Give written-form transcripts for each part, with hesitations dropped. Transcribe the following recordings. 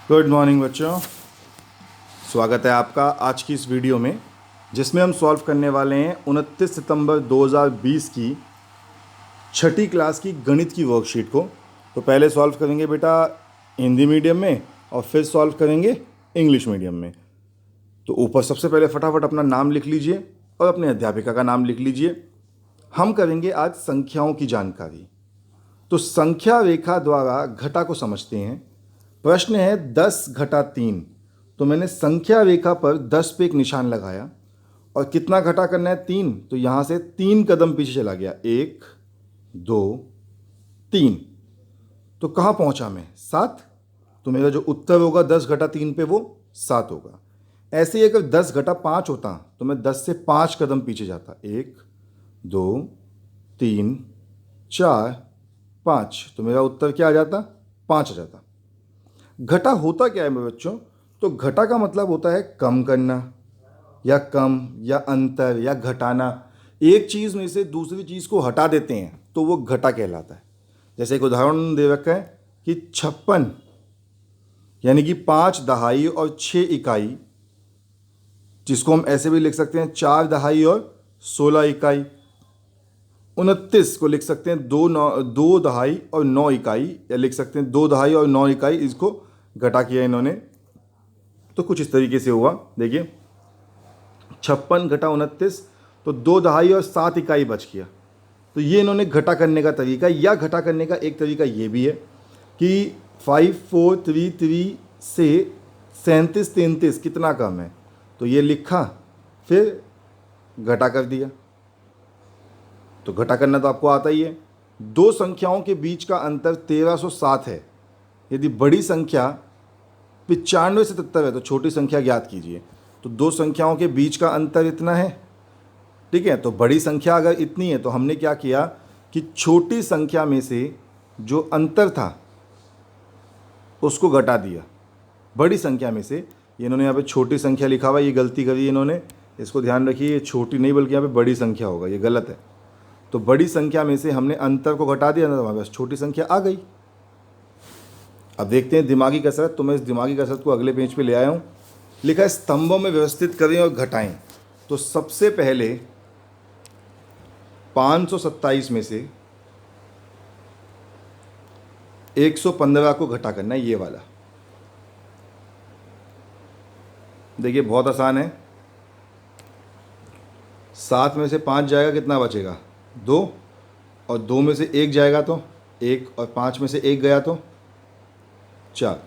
Good morning बच्चों, स्वागत है आपका आज की इस वीडियो में जिसमें हम सॉल्व करने वाले हैं 29 सितंबर 2020 की छठी क्लास की गणित की वर्कशीट को। तो पहले सॉल्व करेंगे बेटा हिंदी मीडियम में और फिर सॉल्व करेंगे इंग्लिश मीडियम में। तो ऊपर सबसे पहले फटाफट अपना नाम लिख लीजिए और अपने अध्यापिका का नाम लिख लीजिए। हम करेंगे आज संख्याओं की जानकारी। तो संख्या रेखा द्वारा घटा को समझते हैं। प्रश्न है 10 घटा 3। तो मैंने संख्या रेखा पर 10 पे एक निशान लगाया और कितना घटा करना है 3। तो यहाँ से 3 कदम पीछे चला गया, 1 2 3। तो कहाँ पहुँचा मैं? 7। तो मेरा जो उत्तर होगा 10 घटा 3 पे वो 7 होगा। ऐसे ही अगर 10 घटा 5 होता तो मैं 10 से 5 कदम पीछे जाता, 1 2 3 4 5। तो मेरा उत्तर क्या आ जाता? 5 आ जाता। घटा होता क्या है मेरे बच्चों? तो घटा का मतलब होता है कम करना या कम या अंतर या घटाना। एक चीज़ में से दूसरी चीज़ को हटा देते हैं तो वो घटा कहलाता है। जैसे एक उदाहरण दे रखा है कि 56 यानी कि 5 दहाई और 6 इकाई, जिसको हम ऐसे भी लिख सकते हैं 4 दहाई और 16 इकाई। 29 को लिख सकते हैं 2 दहाई और 9 इकाई, या लिख सकते हैं 2 दहाई और 9 इकाई। इसको घटा किया इन्होंने तो कुछ इस तरीके से हुआ। देखिए 56 घटा 29 तो 2 दहाई और 7 इकाई बच गया। तो ये इन्होंने घटा करने का तरीका, या घटा करने का एक तरीका ये भी है कि 5433 से 3733 कितना कम है, तो ये लिखा फिर घटा कर दिया। तो घटा करना तो आपको आता ही है। दो संख्याओं के बीच का अंतर 1307 है। यदि बड़ी संख्या 95 से 73 है तो छोटी संख्या ज्ञात कीजिए। तो दो संख्याओं के बीच का अंतर इतना है, ठीक है। तो बड़ी संख्या अगर इतनी है तो हमने क्या किया कि छोटी संख्या में से जो अंतर था उसको घटा दिया बड़ी संख्या में से। ये इन्होंने यहाँ पे छोटी संख्या लिखा हुआ है, ये गलती करी है इन्होंने, इसको ध्यान रखिए। ये छोटी नहीं बल्कि यहाँ पे बड़ी संख्या होगा, ये गलत है। तो बड़ी संख्या में से हमने अंतर को घटा दिया ना, तो हमारे पास छोटी संख्या आ गई। अब देखते हैं दिमागी कसरत। तो मैं इस दिमागी कसरत को अगले पेज पे ले आया हूँ। लिखा है स्तंभों में व्यवस्थित करें और घटाएं। तो सबसे पहले 527 में से 115 को घटा करना है, ये वाला। देखिए बहुत आसान है। 7 में से 5 जाएगा, कितना बचेगा? 2। और 2 में से 1 जाएगा तो 1, और 5 में से 1 गया तो 4।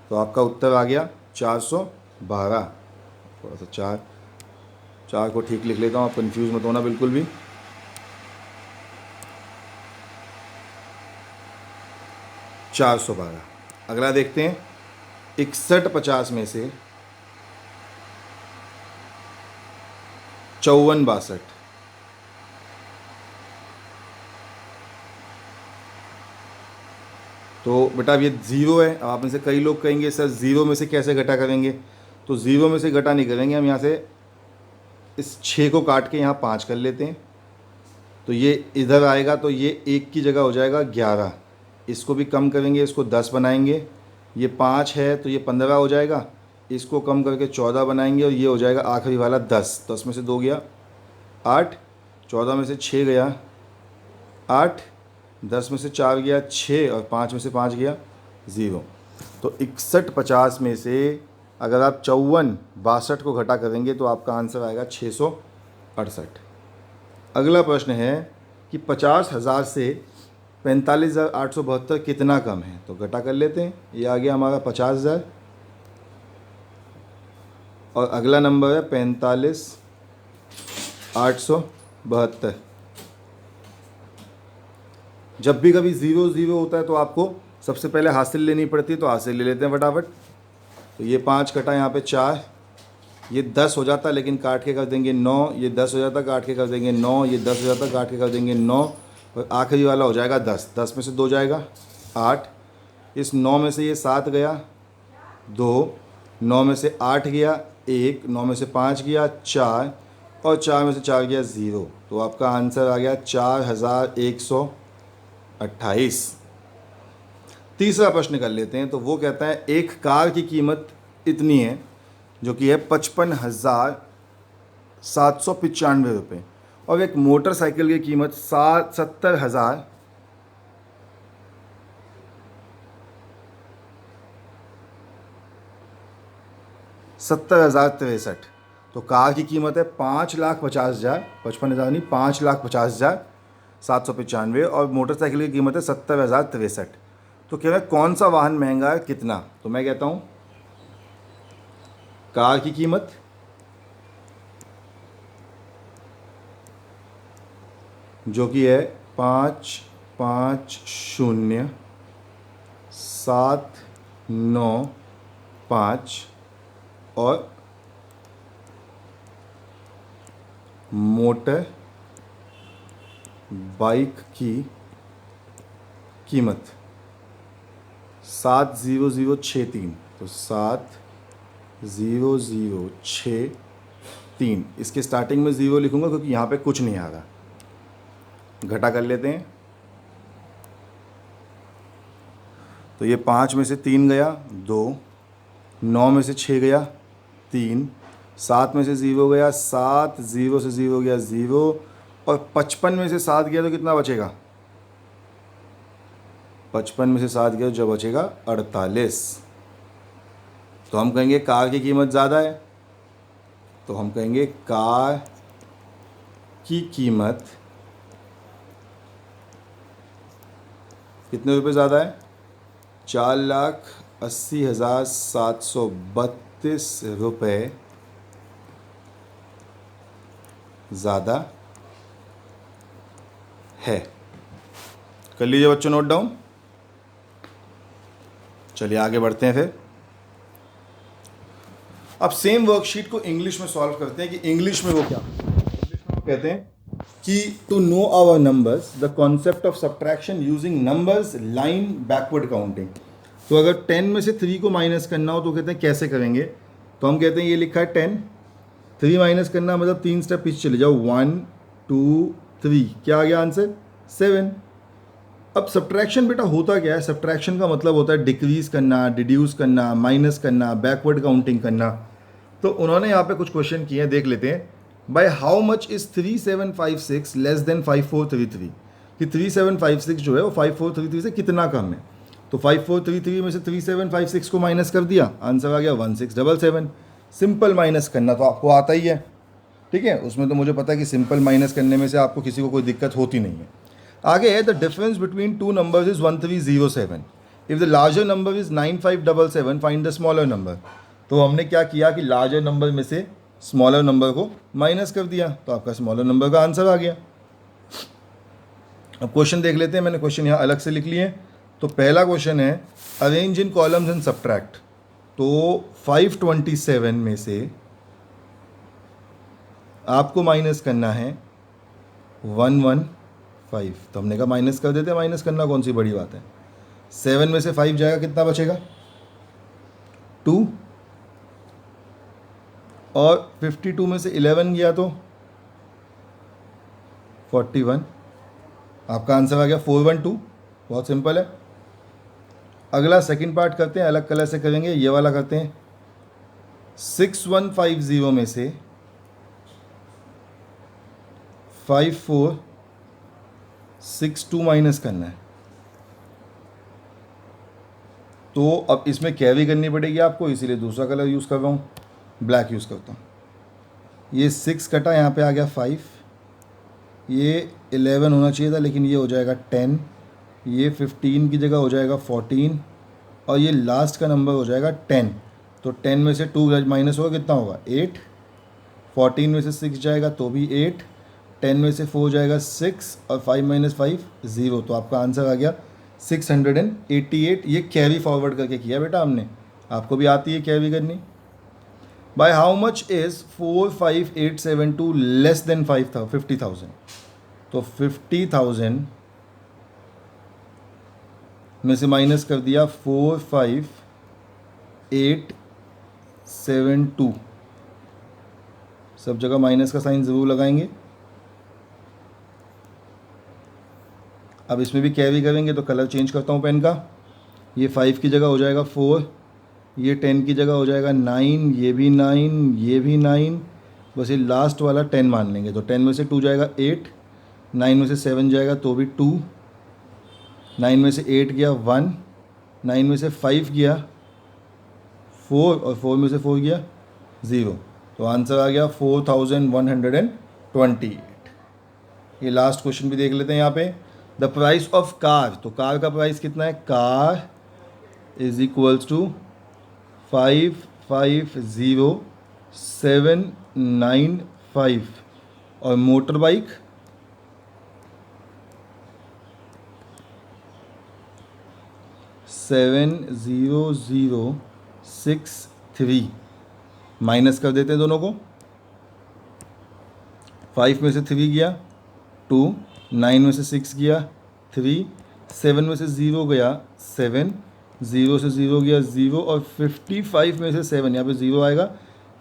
तो आपका उत्तर आ गया 412। थोड़ा सा 4 को ठीक लिख लेता हूँ, आप कंफ्यूज मत होना बिल्कुल भी। $412। अगला देखते हैं 6150 में से 5462। तो बेटा अब ये ज़ीरो है। अब आप में से कई लोग कहेंगे सर ज़ीरो में से कैसे घटा करेंगे? तो ज़ीरो में से घटा नहीं करेंगे हम। यहाँ से इस 6 को काट के यहाँ 5 कर लेते हैं। तो ये इधर आएगा तो ये 1 की जगह हो जाएगा 11। इसको भी कम करेंगे, इसको 10 बनाएंगे। ये 5 है तो ये 15 हो जाएगा। इसको कम करके 14 बनाएंगे और ये हो जाएगा आखिरी वाला 10। 10 में से 2 गया 8, 14 में से 6 गया 8, 10 में से 4 गया 6, और 5 में से 5 गया 0। तो 6150 में से अगर आप 5462 को घटा करेंगे तो आपका आंसर आएगा 668। अगला प्रश्न है कि 50,000 से 45,872 कितना कम है? तो घटा कर लेते हैं। ये आ गया हमारा 50,000 और अगला नंबर है 45,872। जब भी कभी 0 0 होता है तो आपको सबसे पहले हासिल लेनी पड़ती है, तो हासिल ले लेते हैं फटाफट। तो ये 5 कटा यहाँ पे 4, ये 10 हो जाता लेकिन काट के कर देंगे 9। ये 10 हो जाता काट के कर देंगे 9। ये 10 हो जाता काट के कर देंगे 9, और आखिरी वाला हो जाएगा 10। 10 में से 2 जाएगा 8। इस 9 में से ये 7 गया 2, 9 में से 8 गया 1, 9 में से 5 गया 4, और 4 में से 4 गया 0। तो आपका आंसर आ गया 4128। तीसरा प्रश्न कर लेते हैं। तो वो कहता है एक कार की कीमत इतनी है जो कि है 55,795 रुपये, और एक मोटरसाइकिल की कीमत 70,63। तो कार की कीमत है 5,50,000, 55,000 नहीं, 5,50,795, और मोटरसाइकिल की कीमत है 70,63। तो कह रहा है कौन सा वाहन महंगा है, कितना? तो मैं कहता हूँ कार की कीमत जो कि है 5,50,795, और मोटर बाइक की कीमत 7,0063। तो 7,0063, इसके स्टार्टिंग में ज़ीरो लिखूंगा क्योंकि यहाँ पे कुछ नहीं आ रहा। घटा कर लेते हैं। तो ये 5 में से 3 गया 2, 9 में से 6 गया 3, 7 में से 0 गया 7, 0 से 0 गया 0, और 55 में से 7 गया तो कितना बचेगा? 55 में से 7 गया जो बचेगा 48। तो हम कहेंगे कार की कीमत ज़्यादा है, तो हम कहेंगे कार की कीमत कितने रुपए ज़्यादा है? 4,80,732 रुपये ज़्यादा है। कर लीजिए बच्चों नोट डाउन। चलिए आगे बढ़ते हैं फिर। अब सेम वर्कशीट को इंग्लिश में सॉल्व करते हैं कि इंग्लिश में वो क्या, इंग्लिश में वो कहते हैं कि to know our numbers the concept of subtraction using numbers line backward counting. तो अगर 10 में से 3 को माइनस करना हो तो कहते हैं कैसे करेंगे? तो हम कहते हैं ये लिखा है 10, 3 माइनस करना मतलब 3 स्टेप पीछे चले जाओ, 1 2 3, क्या आ गया आंसर? 7। अब सब्ट्रैक्शन बेटा होता क्या है? सब्ट्रैक्शन का मतलब होता है डिक्रीज करना, डिड्यूस करना, माइनस करना, बैकवर्ड काउंटिंग करना। तो उन्होंने यहाँ पे कुछ क्वेश्चन किए हैं, देख लेते हैं। By how much is 3756 less than 5433, कि 3756 जो है वो 5433 से कितना कम है। तो 5433 में से 3756 को माइनस कर दिया, आंसर आ गया 1677। सिंपल माइनस करना तो आपको आता ही है, ठीक है, उसमें तो मुझे पता है कि सिंपल माइनस करने में से आपको किसी को कोई दिक्कत होती नहीं है। आगे है the difference between two numbers is 1307, if the larger number is 9577 find the smaller number. तो हमने क्या किया कि लार्जर नंबर में से स्मॉलर नंबर को माइनस कर दिया, तो आपका स्मॉलर नंबर का आंसर आ गया। अब क्वेश्चन देख लेते हैं, मैंने क्वेश्चन यहाँ अलग से लिख लिए। तो पहला क्वेश्चन है arrange in columns and subtract. तो 527 में से आपको माइनस करना है 115, तो हमने कहा माइनस कर देते हैं, माइनस करना कौन सी बड़ी बात है। 7 में से 5 जाएगा, कितना बचेगा? 2, और 52 में से 11 गया तो 41, आपका आंसर आ गया 412। बहुत सिंपल है। अगला सेकंड पार्ट करते हैं, अलग कलर से करेंगे, ये वाला करते हैं। 6150 में से 5462 माइनस करना है। तो अब इसमें कैरी करनी पड़ेगी आपको, इसीलिए दूसरा कलर यूज़ कर रहा हूँ, ब्लैक यूज़ करता हूँ। ये 6 कटा, यहाँ पे आ गया 5, ये 11 होना चाहिए था लेकिन ये हो जाएगा 10, ये 15 की जगह हो जाएगा 14, और ये लास्ट का नंबर हो जाएगा 10। तो 10 में से 2 माइनस होगा, कितना होगा? 8। 14 में से 6 जाएगा तो भी 8, 10 में से 4 जाएगा 6, और 5 माइनस 5 0। तो आपका आंसर आ गया 688। ये कैरी फॉरवर्ड करके किया बेटा हमने, आपको भी आती है कैरी करनी। By how much is 45872 less than 50,000। तो 50,000 में से माइनस कर दिया 45872, सब जगह माइनस का साइन ज़रूर लगाएंगे। अब इसमें भी कैरी करेंगे तो कलर चेंज करता हूँ पेन का, ये 5 की जगह हो जाएगा 4, ये 10 की जगह हो जाएगा 9, ये भी 9, ये भी 9, बस ये लास्ट वाला 10 मान लेंगे। तो 10 में से 2 जाएगा 8, 9 में से 7 जाएगा तो भी 2, 9 में से 8 गया 1, 9 में से 5 गया 4 और 4 में से 4 गया 0। तो आंसर आ गया 4128। ये लास्ट क्वेश्चन भी देख लेते हैं यहाँ पे। द प्राइस ऑफ कार, तो कार का प्राइस कितना है? कार इज इक्वल्स टू 550795 और मोटर बाइक 70063। माइनस कर देते हैं दोनों को। 5 में से 3 गया 2, 9 में से 6 गया 3, 7 में से 0 गया 7, 0 से 0 गया 0 और 55 में से 7, यहाँ पे 0 आएगा।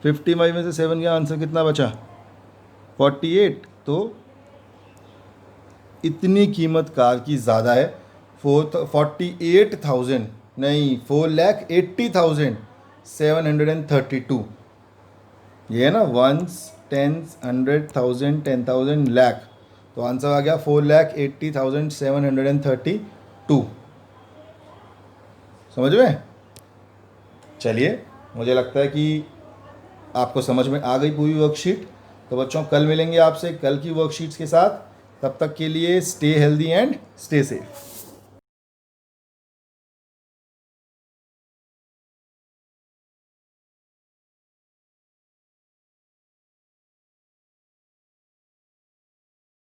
55 में से 7 गया, आंसर कितना बचा? 48। तो इतनी कीमत कार की ज़्यादा है। 48,000 नहीं, 4,80,732। ये है ना, 1s 10s 100,000 10,000 लाख। तो आंसर आ गया 4,80,732। समझ में? चलिए, मुझे लगता है कि आपको समझ में आ गई पूरी वर्कशीट। तो बच्चों, कल मिलेंगे आपसे कल की वर्कशीट्स के साथ। तब तक के लिए stay healthy and stay safe.